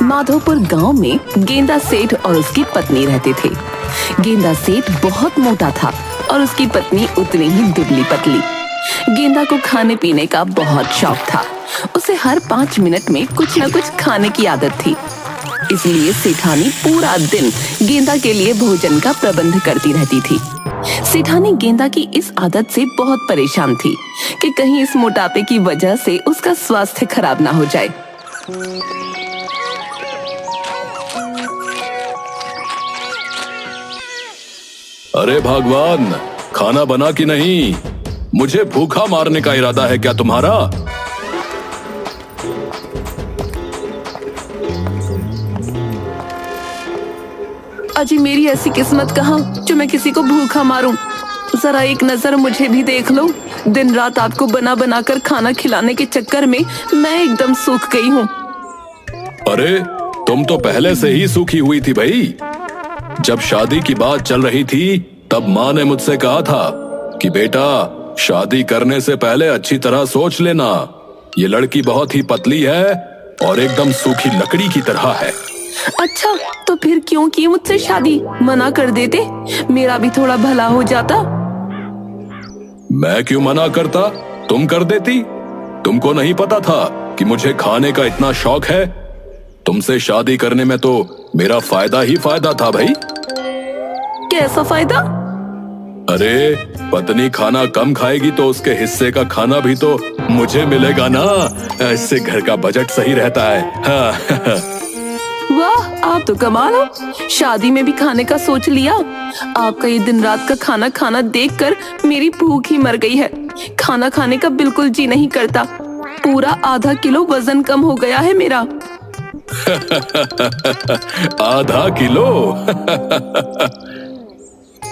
माधोपुर गांव में गेंदा सेठ और उसकी पत्नी रहते थे। गेंदा सेठ बहुत मोटा था और उसकी पत्नी उतनी ही दुबली पतली। गेंदा को खाने पीने का बहुत शौक था। उसे हर 5 मिनट में कुछ न कुछ खाने की आदत थी। इसलिए सेठानी पूरा दिन गेंदा के लिए भोजन का प्रबंध करती रहती थी। सेठानी गेंदा की इस आदत से बहुत परेशान थी कि कहीं इस मोटापे की वजह से उसका स्वास्थ्य खराब ना हो जाए। अरे भगवान, खाना बना कि नहीं? मुझे भूखा मारने का इरादा है क्या तुम्हारा? अजी मेरी ऐसी किस्मत कहाँ जो मैं किसी को भूखा मारूं। जरा एक नजर मुझे भी देख लो। दिन रात आपको बना बना कर खाना खिलाने के चक्कर में मैं एकदम सूख गई हूँ। अरे तुम तो पहले से ही सूखी हुई थी भाई। जब शादी की बात चल रही थी तब माँ ने मुझसे कहा था कि बेटा, शादी करने से पहले अच्छी तरह सोच लेना। ये लड़की बहुत ही पतली है और एकदम सूखी लकड़ी की तरह है। अच्छा, तो फिर क्यों की मुझसे शादी? मना कर देते, मेरा भी थोड़ा भला हो जाता। मैं क्यों मना करता? तुम कर देती। तुमको नहीं पता था कि मुझे खाने का इतना शौक है? तुमसे शादी करने में तो मेरा फायदा ही फायदा था भाई। कैसा फायदा? अरे पत्नी खाना कम खाएगी तो उसके हिस्से का खाना भी तो मुझे मिलेगा ना। इससे घर का बजट सही रहता है। हाँ। वाह, आप तो कमाल हो। शादी में भी खाने का सोच लिया। आपका ये दिन रात का खाना खाना देखकर मेरी भूख ही मर गई है। खाना खाने का बिल्कुल जी नहीं करता। पूरा आधा किलो वजन कम हो गया है मेरा। आधा किलो?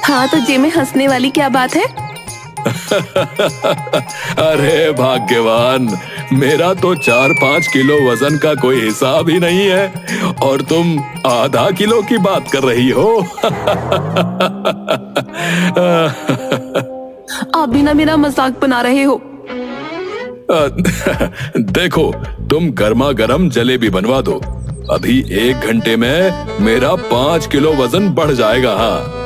हाँ, तो जे में हंसने वाली क्या बात है? अरे भाग्यवान, मेरा तो 4-5 किलो वजन का कोई हिसाब ही नहीं है और तुम आधा किलो की बात कर रही हो। आप भी ना मेरा मजाक बना रहे हो। देखो, तुम गर्मा गर्म जलेबी बनवा दो। अभी 1 घंटे में मेरा 5 किलो वजन बढ़ जाएगा। हाँ।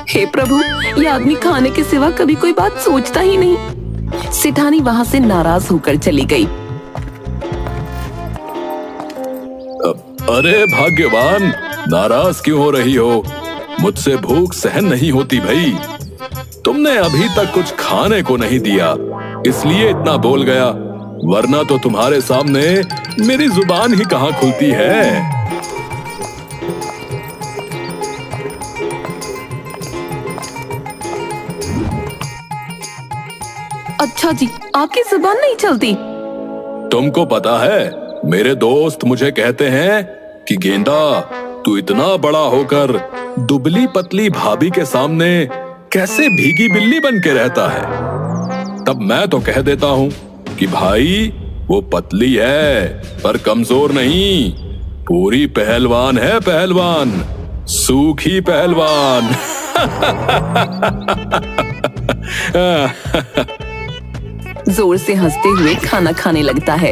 हे प्रभु, ये आदमी खाने के सिवा कभी कोई बात सोचता ही नहीं। सेठानी वहां से नाराज होकर चली गई। अरे भाग्यवान, नाराज क्यों हो रही हो? मुझसे भूख सहन नहीं होती भाई। तुमने अभी तक कुछ खाने को नहीं दिया, इसलिए इतना बोल गया, वरना तो तुम्हारे सामने मेरी जुबान ही कहाँ खुलती है। अच्छा जी, आपकी जुबान नहीं चलती? तुमको पता है, मेरे दोस्त मुझे कहते हैं कि गेंदा, तू इतना बड़ा होकर दुबली पतली भाभी के सामने कैसे भीगी बिल्ली बन के रहता है। तब मैं तो कह देता हूँ कि भाई, वो पतली है पर कमजोर नहीं, पूरी पहलवान है, पहलवान, सूखी पहलवान। जोर से हंसते हुए खाना खाने लगता है।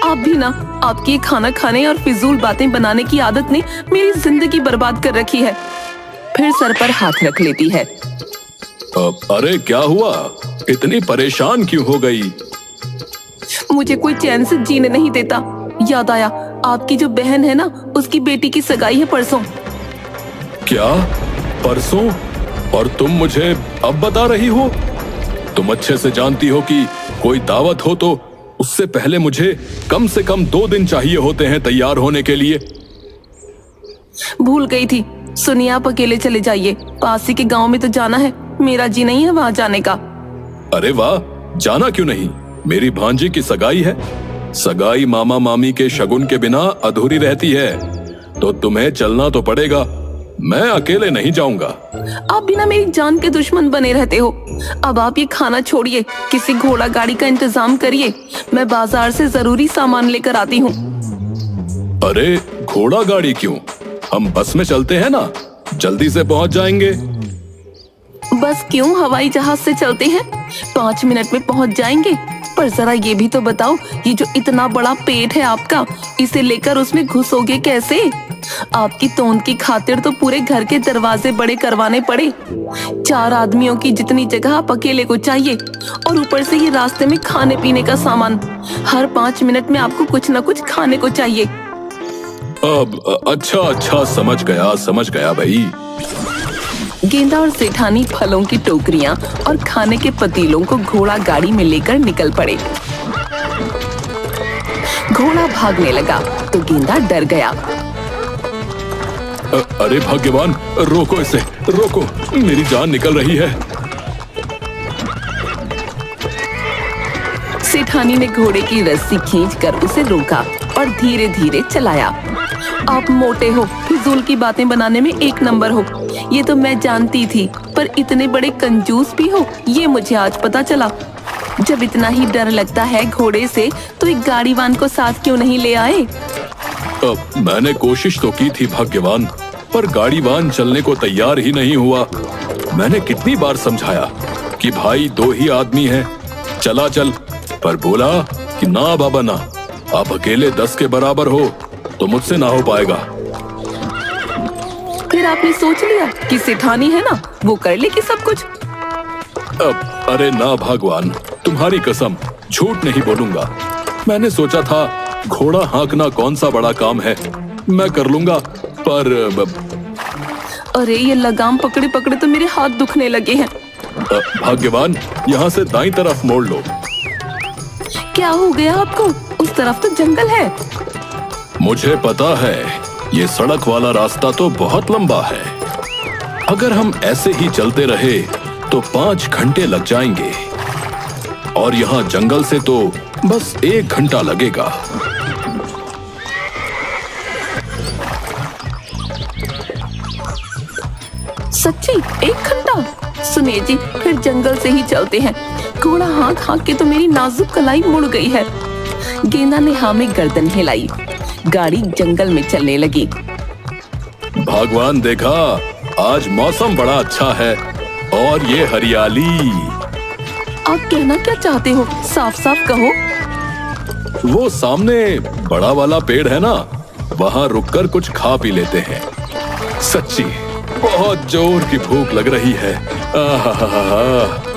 आप भी ना, आपकी खाना खाने और फिजूल बातें बनाने की आदत ने मेरी जिंदगी बर्बाद कर रखी है। फिर सर पर हाथ रख लेती है। अरे क्या हुआ? इतनी परेशान क्यों हो गई? मुझे कोई चैन से जीने नहीं देता। याद आया, आपकी जो बहन है ना, उसकी बेटी की सगाई है परसों। क्या? परसों? और तुम मुझे अब बता रही हो? तुम अच्छे से जानती हो कि कोई दावत हो तो उससे पहले मुझे कम से कम 2 दिन चाहिए होते हैं तैयार होने के लिए। भूल गई थी। सुनिए, आप अकेले चले जाइए। पास ही के गांव में तो जाना है, मेरा जी नहीं है वहां जाने का। अरे वाह, जाना क्यों नहीं? मेरी भांजी की सगाई है। सगाई मामा मामी के शगुन के बिना अधूरी रहती है, तो तुम्हें चलना तो पड़ेगा। मैं अकेले नहीं जाऊंगा। आप बिना मेरी जान के दुश्मन बने रहते हो। अब आप ये खाना छोड़िए, किसी घोड़ा गाड़ी का इंतजाम करिए। मैं बाजार से जरूरी सामान लेकर आती हूँ। अरे घोड़ा गाड़ी क्यों? हम बस में चलते हैं ना, जल्दी से पहुंच जाएंगे। बस क्यों, हवाई जहाज से चलते हैं। 5 मिनट में पहुंच जाएंगे। पर जरा ये भी तो बताओ, ये जो इतना बड़ा पेट है आपका, इसे लेकर उसमें घुसोगे कैसे? आपकी तोंद की खातिर तो पूरे घर के दरवाजे बड़े करवाने पड़े। 4 आदमियों की जितनी जगह आप अकेले को चाहिए, और ऊपर से ये रास्ते में खाने पीने का सामान। हर 5 मिनट में आपको कुछ न कुछ खाने को चाहिए। अब अच्छा समझ गया भाई। गेंदा और सेठानी फलों की टोकरियां और खाने के पतीलों को घोड़ा गाड़ी में लेकर निकल पड़े। घोड़ा भागने लगा तो गेंदा डर गया। अरे भाग्यवान, रोको इसे, रोको, मेरी जान निकल रही है। सेठानी ने घोड़े की रस्सी खींचकर उसे रोका और धीरे धीरे चलाया। आप मोटे हो, फिजूल की बातें बनाने में 1 नंबर हो, ये तो मैं जानती थी, पर इतने बड़े कंजूस भी हो, ये मुझे आज पता चला। जब इतना ही डर लगता है घोड़े से, तो एक गाड़ीवान को साथ क्यों नहीं ले आए? मैंने कोशिश तो की थी भाग्यवान, पर गाड़ीवान चलने को तैयार ही नहीं हुआ। मैंने कितनी बार समझाया कि भाई 2 ही आदमी हैं, चला चल, पर बोला कि ना बाबा ना, आप अकेले 10 के बराबर हो तो मुझसे ना हो पाएगा। फिर आपने सोच लिया कि सेठानी है ना, वो कर लेगी सब कुछ। अरे ना भगवान, तुम्हारी कसम, झूठ नहीं बोलूंगा। मैंने सोचा था घोड़ा हाँकना कौन सा बड़ा काम है, मैं कर लूंगा, पर अरे ये लगाम पकड़े पकड़े तो मेरे हाथ दुखने लगे हैं। भाग्यवान, यहाँ से दाईं तरफ मोड़ लो। क्या हो गया आपको? उस तरफ तो जंगल है। मुझे पता है, ये सड़क वाला रास्ता तो बहुत लंबा है। अगर हम ऐसे ही चलते रहे तो 5 घंटे लग जाएंगे, और यहाँ जंगल से तो बस 1 घंटा लगेगा। सच्ची 1 घंटा? सुनिए जी, फिर जंगल से ही चलते हैं। घोड़ा हाँक हाँक के तो मेरी नाजुक कलाई मुड़ गई है। गेंदा ने हाँ में गर्दन हिलाई। गाड़ी जंगल में चलने लगी। भगवान देखा, आज मौसम बड़ा अच्छा है, और ये हरियाली। आप कहना क्या चाहते हो? साफ साफ कहो। वो सामने बड़ा वाला पेड़ है ना, वहाँ रुककर कुछ खा पी लेते हैं। सच्ची बहुत जोर की भूख लग रही है। आहा।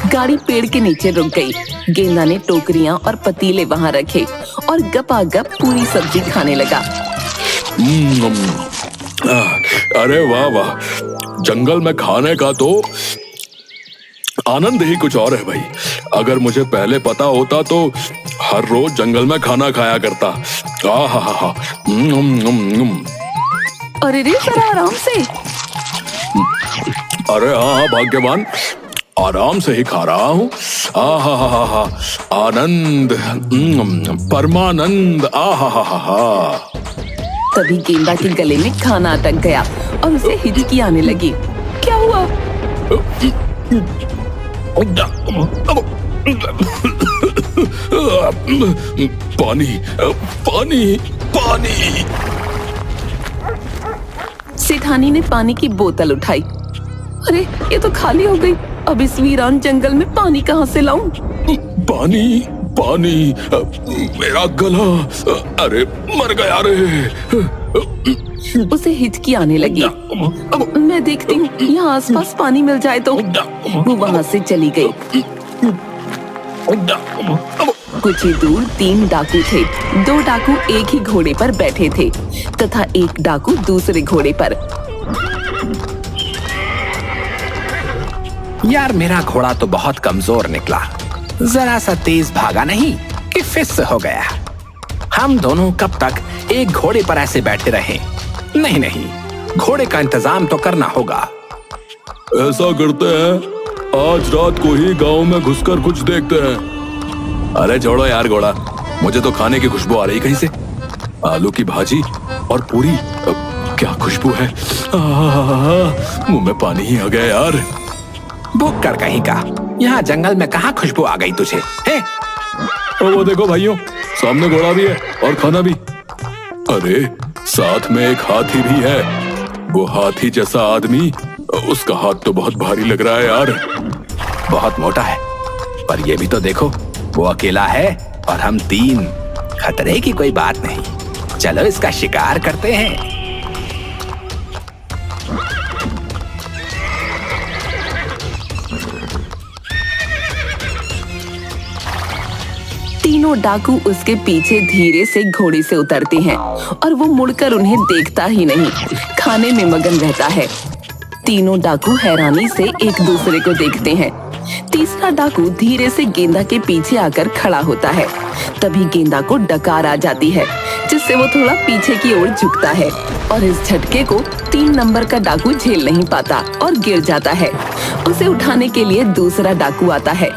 गाड़ी पेड़ के नीचे रुक गई। गेंदा ने टोकरियां और पतीले वहां रखे और गपागप पूरी सब्जी खाने लगा। अरे वाह वाह, जंगल में खाने का तो आनंद ही कुछ और है भाई। अगर मुझे पहले पता होता तो हर रोज जंगल में खाना खाया करता। आहा। अरे रे, जरा आराम से। अरे हाँ भाग्यवान, आराम से ही खा रहा हूँ। आहा, आनंद, परमानंद। आहा। तभी गेंदा के गले में खाना अटक गया और उसे हिचकी आने लगी। क्या हुआ? पानी, पानी, पानी। सेठानी ने पानी की बोतल उठाई। अरे ये तो खाली हो गई। अब इस वीरान जंगल में पानी कहाँ से लाऊं? पानी, पानी, मेरा गला, अरे मर गया रे। उसे हिचकी आने लगी। मैं देखती हूँ यहाँ आसपास पानी मिल जाए तो। वो वहाँ से चली गई। कुछ ही दूर 3 डाकू थे। 2 डाकू एक ही घोड़े पर बैठे थे तथा एक डाकू दूसरे घोड़े पर। यार, मेरा घोड़ा तो बहुत कमजोर निकला, जरा सा तेज भागा नहीं कि फिस हो गया। हम दोनों कब तक एक घोड़े पर ऐसे बैठे रहे? नहीं, घोड़े का इंतजाम तो करना होगा। ऐसा करते हैं, आज रात को ही गांव में घुसकर कुछ देखते हैं। अरे छोड़ो यार घोड़ा, मुझे तो खाने की खुशबू आ रही कहीं से। आलू की भाजी और पूरी, क्या खुशबू है। मुंह में पानी ही आ गया यार। भूख कर कहीं का, यहाँ जंगल में कहाँ खुशबू आ गई तुझे? है? वो देखो भाइयों, सामने घोड़ा भी है और खाना भी। अरे साथ में एक हाथी भी है। वो हाथी जैसा आदमी उसका हाथ तो बहुत भारी लग रहा है यार। बहुत मोटा है, पर ये भी तो देखो, वो अकेला है और हम 3। खतरे की कोई बात नहीं, चलो इसका शिकार करते हैं। तीनों डाकू उसके पीछे धीरे से घोड़े से उतरते हैं और वो मुड़कर उन्हें देखता ही नहीं, खाने में मगन रहता है। तीनों डाकू हैरानी से एक दूसरे को देखते हैं। तीसरा डाकू धीरे से गेंदा के पीछे आकर खड़ा होता है। तभी गेंदा को डकार आ जाती है, जिससे वो थोड़ा पीछे की ओर झुकता है और इस झटके को 3 नंबर का डाकू झेल नहीं पाता और गिर जाता है। उसे उठाने के लिए दूसरा डाकू आता है।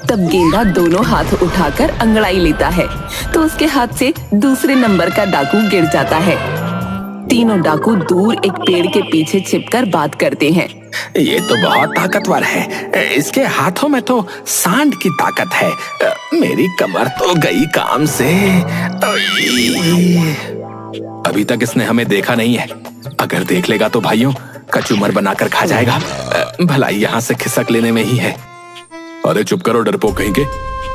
तब गेंदा दोनों हाथ उठाकर अंगड़ाई लेता है तो उसके हाथ से दूसरे नंबर का डाकू गिर जाता है। तीनों डाकू दूर एक पेड़ के पीछे छिपकर बात करते हैं। ये तो बहुत ताकतवर है, इसके हाथों में तो सांड की ताकत है। मेरी कमर तो गई काम से। अभी तक इसने हमें देखा नहीं है, अगर देख लेगा तो भाइयों कचूमर बनाकर खा जाएगा। भलाई यहाँ से खिसक लेने में ही है। अरे चुप करो डरपोक कहीं के,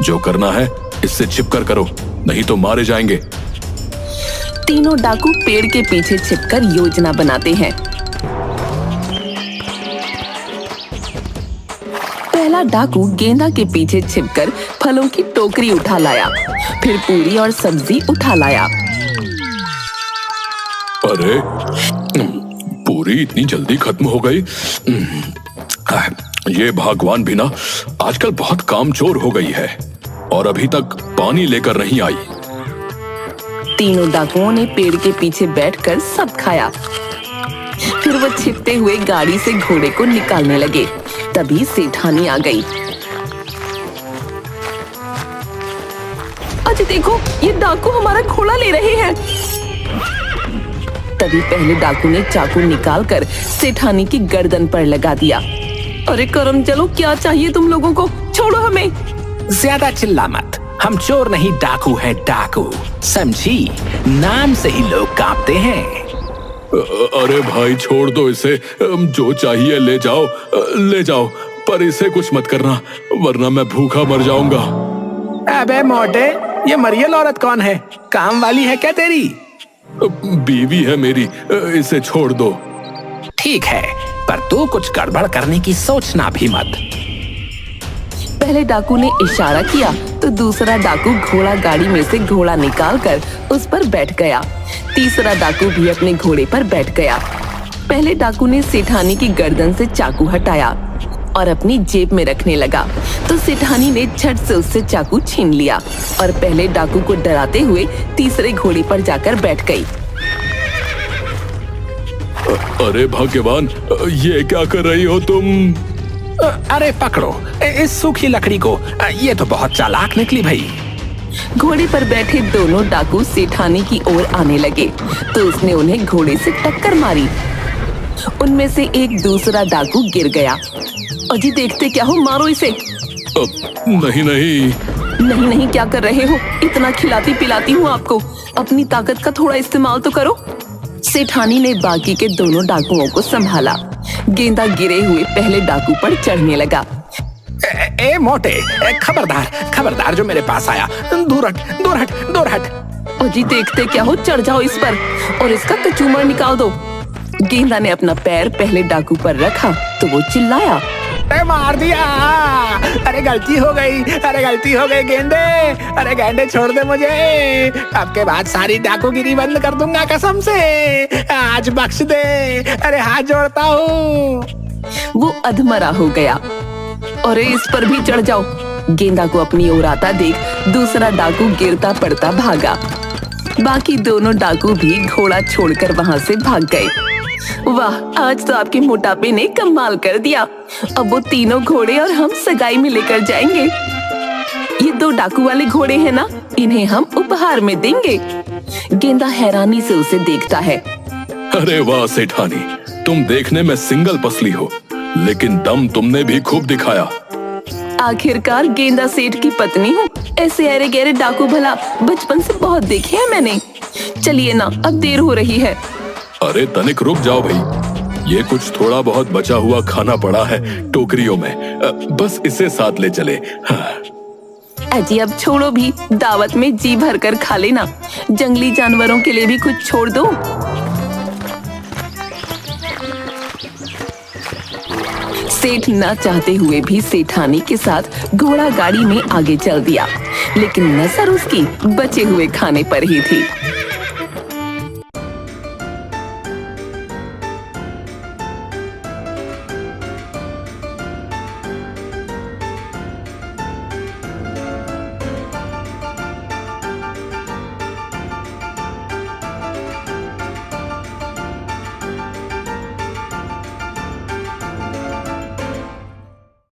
जो करना है इससे छिपकर करो, नहीं तो मारे जाएंगे। तीनों डाकू पेड़ के पीछे छिपकर योजना बनाते हैं। पहला डाकू गेंदा के पीछे छिपकर फलों की टोकरी उठा लाया, फिर पूरी और सब्जी उठा लाया। अरे पूरी इतनी जल्दी खत्म हो गई। ये भगवान भी ना आजकल बहुत कामचोर हो गई है और अभी तक पानी लेकर नहीं आई। तीनों डाकुओं ने पेड़ के पीछे बैठकर सब खाया। फिर वो छिपते हुए गाड़ी से घोड़े को निकालने लगे। तभी सेठानी आ गई। अजी देखो, ये डाकू हमारा घोड़ा ले रहे हैं। तभी पहले डाकू ने चाकू निकालकर सेठानी की गर्दन पर लगा दिया। अरे करम चलो, क्या चाहिए तुम लोगों को? छोड़ो हमें। ज्यादा चिल्ला मत, हम चोर नहीं डाकू हैं, डाकू समझी? नाम से ही लोग कांपते हैं। अरे भाई छोड़ दो इसे, जो चाहिए ले जाओ, ले जाओ, पर इसे कुछ मत करना वरना मैं भूखा मर जाऊंगा। अबे मोटे, ये मरियल औरत कौन है? काम वाली है क्या तेरी? बीवी है मेरी, इसे छोड़ दो। ठीक है, पर तू कुछ गड़बड़ करने की सोचना भी मत। पहले डाकू ने इशारा किया तो दूसरा डाकू घोड़ा गाड़ी में से घोड़ा निकालकर उस पर बैठ गया। तीसरा डाकू भी अपने घोड़े पर बैठ गया। पहले डाकू ने सेठानी की गर्दन से चाकू हटाया और अपनी जेब में रखने लगा तो सेठानी ने झट से उससे चाकू छीन लिया और पहले डाकू को डराते हुए तीसरे घोड़े पर जाकर बैठ गई। अरे भाग्यवान, ये क्या कर रही हो तुम? अरे पकड़ो इस सूखी लकड़ी को, ये तो बहुत चालाक निकली भाई। घोड़े पर बैठे दोनों डाकू सेठानी की ओर आने लगे तो उसने उन्हें घोड़े से टक्कर मारी। उनमें से एक दूसरा डाकू गिर गया। अजी देखते क्या हो, मारो इसे। नहीं नहीं नहीं नहीं, क्या कर रहे हो? इतना खिलाती पिलाती हूँ आपको, अपनी ताकत का थोड़ा इस्तेमाल तो करो। सेठानी ने बाकी के दोनों डाकुओं को संभाला। गेंदा गिरे हुए पहले डाकू पर चढ़ने लगा। ए मोटे, खबरदार खबरदार, जो मेरे पास आया, दूर हट दूर हट दूर हट। अजी देखते क्या हो, चढ़ जाओ इस पर और इसका कचूमर निकाल दो। गेंदा ने अपना पैर पहले डाकू पर रखा तो वो चिल्लाया, मार दिया। अरे गलती हो गई, अरे गलती हो गई गेंदे, अरे गेंदे छोड़ दे मुझे, अब के बाद सारी डाकूगिरी बंद कर दूंगा कसम से, आज बख्श दे, अरे हाथ जोड़ता हूँ। वो अधमरा हो गया। अरे इस पर भी चढ़ जाओ। गेंदा को अपनी ओर आता देख दूसरा डाकू गिरता पड़ता भागा। बाकी दोनों डाकू भी घोड़ा छोड़कर वहां से भाग गए। वाह, आज तो आपके मोटापे ने कमाल कर दिया। अब वो तीनों घोड़े और हम सगाई में लेकर जाएंगे। ये 2 डाकू वाले घोड़े हैं ना, इन्हें हम उपहार में देंगे। गेंदा हैरानी से उसे देखता है। अरे वाह सेठानी, तुम देखने में सिंगल पसली हो, लेकिन दम तुमने भी खूब दिखाया। आखिरकार गेंदा सेठ की पत्नी हूँ। ऐसे अरे गहरे डाकू भला बचपन से बहुत देखे हैं मैंने। चलिए ना, अब देर हो रही है। अरे तनिक रुक जाओ भाई, ये कुछ थोड़ा बहुत बचा हुआ खाना पड़ा है टोकरियों में, बस इसे साथ ले चले। हाँ। अजी अब छोड़ो भी, दावत में जी भर कर खा लेना, जंगली जानवरों के लिए भी कुछ छोड़ दो। सेठ न चाहते हुए भी सेठानी के साथ घोड़ा गाड़ी में आगे चल दिया, लेकिन नजर उसकी बचे हुए खाने पर ही थी।